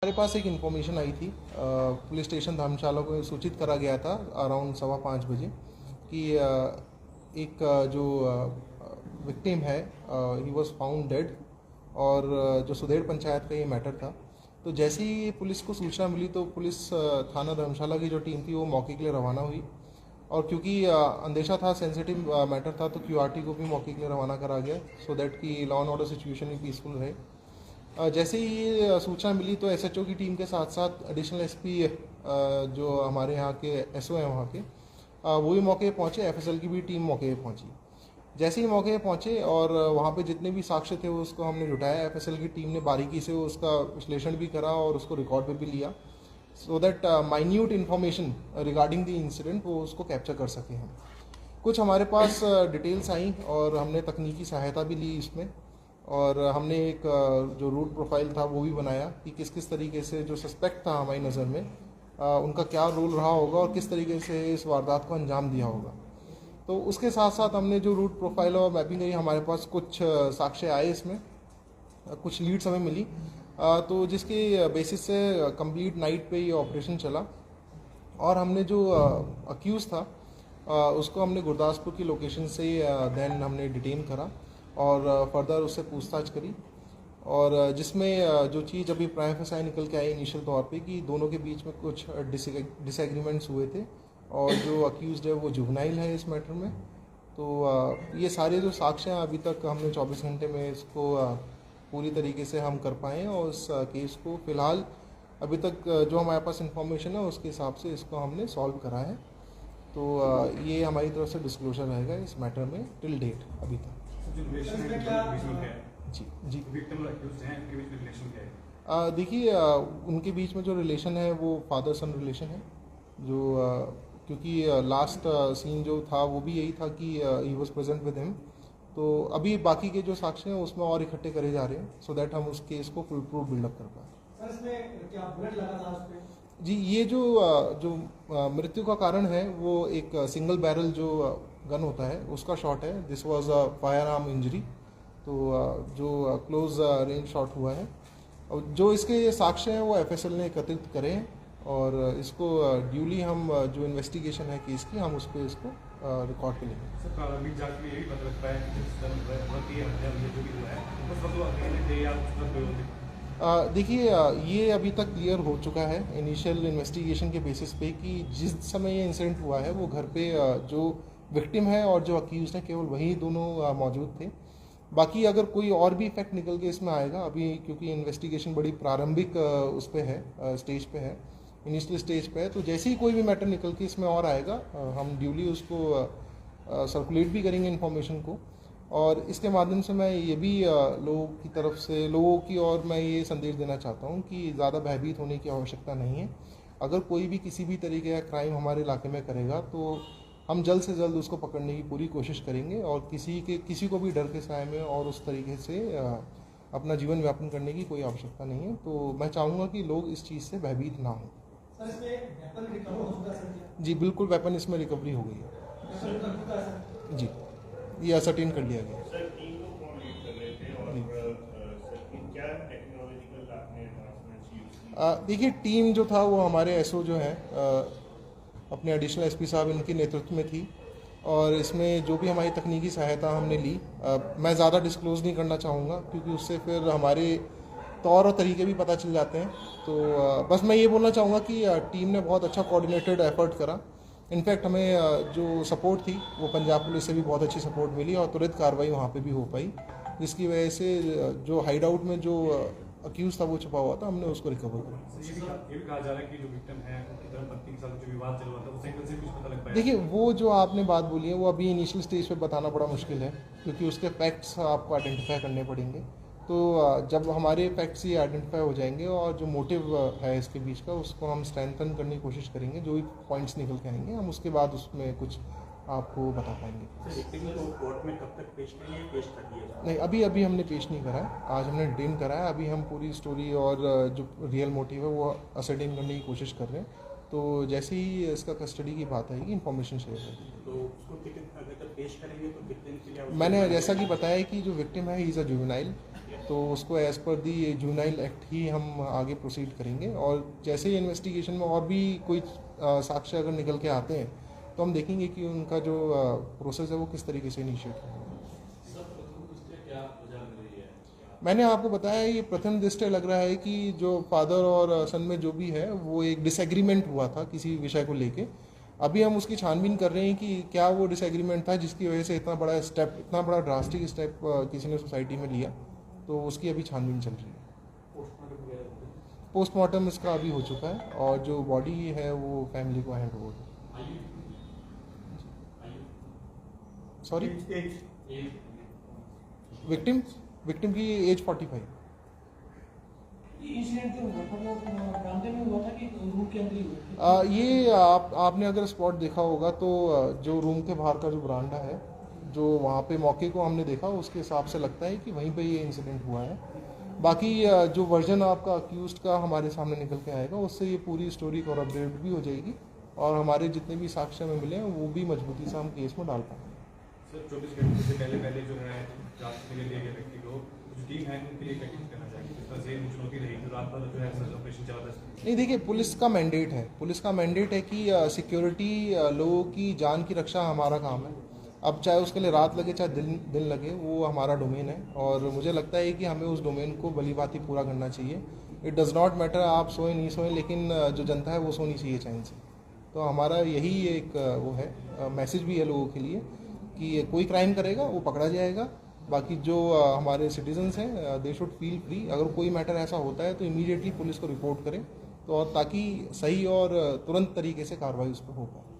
हमारे पास एक इन्फॉर्मेशन आई थी, पुलिस स्टेशन धर्मशाला को सूचित करा गया था अराउंड 5:15 बजे कि एक जो विक्टिम है ही वाज फाउंड डेड। और जो सुधेड़ पंचायत का ये मैटर था। तो जैसे ही पुलिस को सूचना मिली तो पुलिस थाना धर्मशाला की जो टीम थी वो मौके के लिए रवाना हुई। और क्योंकि अंदेशा था, सेंसिटिव मैटर था, तो क्यूआरटी को भी मौके के लिए रवाना करा गया सो दैट कि लॉ एंड ऑर्डर सिचुएशन भी पीसफुल रहे। जैसे ही ये सूचना मिली तो एसएचओ की टीम के साथ साथ एडिशनल एसपी जो हमारे यहाँ के एसओ हैं वहाँ के, वो भी मौके पे पहुँचे। एफएसएल की भी टीम मौके पे पहुँची। जैसे ही मौके पे पहुँचे और वहाँ पे जितने भी साक्ष्य थे उसको हमने जुटाया। एफएसएल की टीम ने बारीकी से उसका विश्लेषण भी करा और उसको रिकॉर्ड पे भी लिया so that minute information regarding the incident वो उसको कैप्चर कर सके हम। कुछ हमारे पास डिटेल्स आई और हमने तकनीकी सहायता भी ली इसमें। और हमने एक जो रूट प्रोफाइल था वो भी बनाया कि किस किस तरीके से जो सस्पेक्ट था हमारी नज़र में उनका क्या रोल रहा होगा और किस तरीके से इस वारदात को अंजाम दिया होगा। तो उसके साथ साथ हमने जो रूट प्रोफाइल और मैपिंग करी, हमारे पास कुछ साक्ष्य आए इसमें, कुछ लीड्स हमें मिली। तो जिसके बेसिस से कंप्लीट नाइट पे ये ऑपरेशन चला। और हमने जो अक्यूज़ था उसको हमने गुरदासपुर की लोकेशन से देन हमने डिटेन करा और फर्दर उससे पूछताछ करी। और जिसमें जो चीज़ अभी प्राइम फसाई निकल के आई इनिशियल तौर पे कि दोनों के बीच में कुछ डिसएग्रीमेंट्स हुए थे और जो अक्यूज़ड है वो जुवेनाइल है इस मैटर में। तो ये सारे जो साक्ष्य हैं अभी तक हमने 24 घंटे में इसको पूरी तरीके से हम कर पाए और उस केस को फ़िलहाल अभी तक जो हमारे पास इंफॉर्मेशन है उसके हिसाब से इसको हमने सॉल्व करा है। तो ये हमारी तरफ से डिस्क्लोजर रहेगा इस मैटर में टिल डेट अभी तक। जी जी देखिए, उनके बीच में जो रिलेशन है वो फादर सन रिलेशन है। जो क्योंकि लास्ट सीन जो था वो भी यही था कि he was present with him. तो अभी बाकी के जो साक्ष्य हैं उसमें और इकट्ठे करे जा रहे हैं सो दैट हम उस केस को फुल प्रूफ बिल्डअप कर पाए। सर इसमें क्या बुलेट लगा था उस पे? जी, ये जो मृत्यु का कारण है वो एक सिंगल बैरल जो गन होता है उसका शॉट है। This was a fire arm injury. तो जो क्लोज रेंज शॉट हुआ है और जो इसके साक्ष्य हैं वो एफएसएल ने एकत्रित करे हैं और इसको ड्यूली हम जो इन्वेस्टिगेशन है केस की हम उस पर इसको रिकॉर्ड पे लेंगे। सर प्रारंभिक जांच में यही पता लगता है कि जिस हत्या जो भी हुआ है उस वक्त वो अकेले थे या उस वक्त देखिए, ये अभी तक क्लियर हो चुका है इनिशियल इन्वेस्टिगेशन के बेसिस पे कि जिस समय ये इंसिडेंट हुआ है वो घर पे जो विक्टिम है और जो अक्यूज है केवल वही दोनों मौजूद थे। बाकी अगर कोई और भी इफेक्ट निकल के इसमें आएगा अभी, क्योंकि इन्वेस्टिगेशन बड़ी प्रारंभिक उस पे है, स्टेज पे है, इनिशियल स्टेज पे है। तो जैसे ही कोई भी मैटर निकल के इसमें और आएगा हम ड्यूली उसको सर्कुलेट भी करेंगे इन्फॉर्मेशन को। और इसके माध्यम से मैं ये भी लोगों की तरफ से लोगों की और मैं ये संदेश देना चाहता हूँ कि ज़्यादा भयभीत होने की आवश्यकता नहीं है। अगर कोई भी किसी भी तरीके का क्राइम हमारे इलाके में करेगा तो हम जल्द से जल्द उसको पकड़ने की पूरी कोशिश करेंगे और किसी को भी डर के साए में और उस तरीके से अपना जीवन यापन करने की कोई आवश्यकता नहीं है। तो मैं चाहूँगा कि लोग इस चीज़ से भयभीत ना हों। सर इसमें वेपन रिकवर हो चुका सर? जी बिल्कुल, वेपन इसमें रिकवरी हो गई है। जी, ये असर्टेन कर लिया गया। सर टीम को कौन लीड कर रहे थे और क्या टेक्नोलॉजिकल आपने एडवांसमेंट्स यूज की? देखिए, टीम जो था वो हमारे एसओ जो हैं अपने एडिशनल एसपी साहब इनके नेतृत्व में थी और इसमें जो भी हमारी तकनीकी सहायता हमने ली मैं ज़्यादा डिस्क्लोज़ नहीं करना चाहूँगा क्योंकि उससे फिर हमारे तौर और तरीके भी पता चल जाते हैं। तो बस मैं ये बोलना चाहूँगा कि टीम ने बहुत अच्छा कोऑर्डिनेटेड एफर्ट करा। इनफैक्ट हमें जो सपोर्ट थी वो पंजाब पुलिस से भी बहुत अच्छी सपोर्ट मिली और तुरंत कार्रवाई वहाँ पे भी हो पाई, जिसकी वजह से जो हाइड आउट में जो अक्यूज़ था वो छुपा हुआ था, हमने उसको रिकवर किया। ये भी कहा जा रहा है कि जो विक्टिम है धर्मपत्नी के साथ जो विवाद चल रहा था उस एंगल से कुछ पता लग पाया? देखिए, वो जो आपने बात बोली है वो अभी इनिशियल स्टेज पे बताना बड़ा मुश्किल है क्योंकि उसके फैक्ट्स आपको आइडेंटिफाई करने पड़ेंगे। तो जब हमारे फैक्ट्स ये आइडेंटिफाई हो जाएंगे और जो मोटिव है इसके बीच का उसको हम स्ट्रेंथन करने की कोशिश करेंगे, जो भी पॉइंट्स निकल के आएंगे हम उसके बाद उसमें कुछ आपको बता पाएंगे। विक्टिम को कोर्ट में कब तक पेश करेंगे, पेश कर दिया? नहीं, अभी हमने पेश नहीं करा है, आज हमने डिटेन करा है। अभी हम पूरी स्टोरी और जो रियल मोटिव है वो असर्टेन करने की कोशिश कर रहे हैं। तो जैसे ही इसका कस्टडी की बात आएगी इन्फॉर्मेशन शेयर कर देंगे। तो उसको अगर पेश करेंगे तो कितने दिन के लिए? मैंने जैसा कि बताया कि जो विक्टिम है ही इज़ अ जुवेनाइल तो उसको एज़ पर दी जुवेनाइल एक्ट ही हम आगे प्रोसीड करेंगे। और जैसे ही इन्वेस्टिगेशन में और भी कोई साक्ष्य अगर निकल के आते हैं तो हम देखेंगे कि उनका जो प्रोसेस है वो किस तरीके से इनिशिएट होगा। मैंने आपको बताया ये प्रथम दृष्टया लग रहा है कि जो फादर और सन में जो भी है वो एक डिसएग्रीमेंट हुआ था किसी विषय को लेके। अभी हम उसकी छानबीन कर रहे हैं कि क्या वो डिसएग्रीमेंट था जिसकी वजह से इतना बड़ा ड्रास्टिक स्टेप किसी ने सोसाइटी में लिया, तो उसकी अभी छानबीन चल रही है। पोस्टमार्टम इसका अभी हो चुका है और जो बॉडी है वो फैमिली को हैंड ओवर। सॉरी, विक्टिम की एज 45। इंसिडेंट जो हुआ था वो बरामदे में हुआ था कि रूम के अंदर ही हुआ था? ये आपने अगर स्पॉट देखा होगा तो जो रूम के बाहर का जो बरामदा है, जो वहाँ पे मौके को हमने देखा, उसके हिसाब से लगता है कि वहीं पे ये इंसिडेंट हुआ है। बाकी जो वर्जन आपका अक्यूज्ड का हमारे सामने निकल के आएगा उससे ये पूरी स्टोरी कॉरबोरेट भी हो जाएगी और हमारे जितने भी साक्ष्य में मिले हैं वो भी मजबूती से हम केस में डाल पाएंगे। सर 24 घंटे से पहले जो है जांच के लिए दिए गए व्यक्ति को जो टीम है उनके लिए क्या करना चाहिए, जिस तरह से चुनौती रहेगी रात भर जो है सर्च ऑपरेशन चला था? नहीं, देखिए पुलिस का मैंडेट है कि सिक्योरिटी लोगों की जान की रक्षा हमारा काम है। अब चाहे उसके लिए रात लगे चाहे दिन लगे, वो हमारा डोमेन है और मुझे लगता है कि हमें उस डोमेन को भलीभांति पूरा करना चाहिए। इट डज़ नॉट मैटर आप सोए नहीं सोए, लेकिन जो जनता है वो सोनी चाहिए चैन से। तो हमारा यही एक वो है मैसेज भी है लोगों के लिए कि कोई क्राइम करेगा वो पकड़ा जाएगा। बाकी जो हमारे सिटीजन्स हैं दे शुड फील फ्री, अगर कोई मैटर ऐसा होता है तो इमीडिएटली पुलिस को रिपोर्ट करें तो ताकि सही और तुरंत तरीके से कार्रवाई उस पर हो पाए।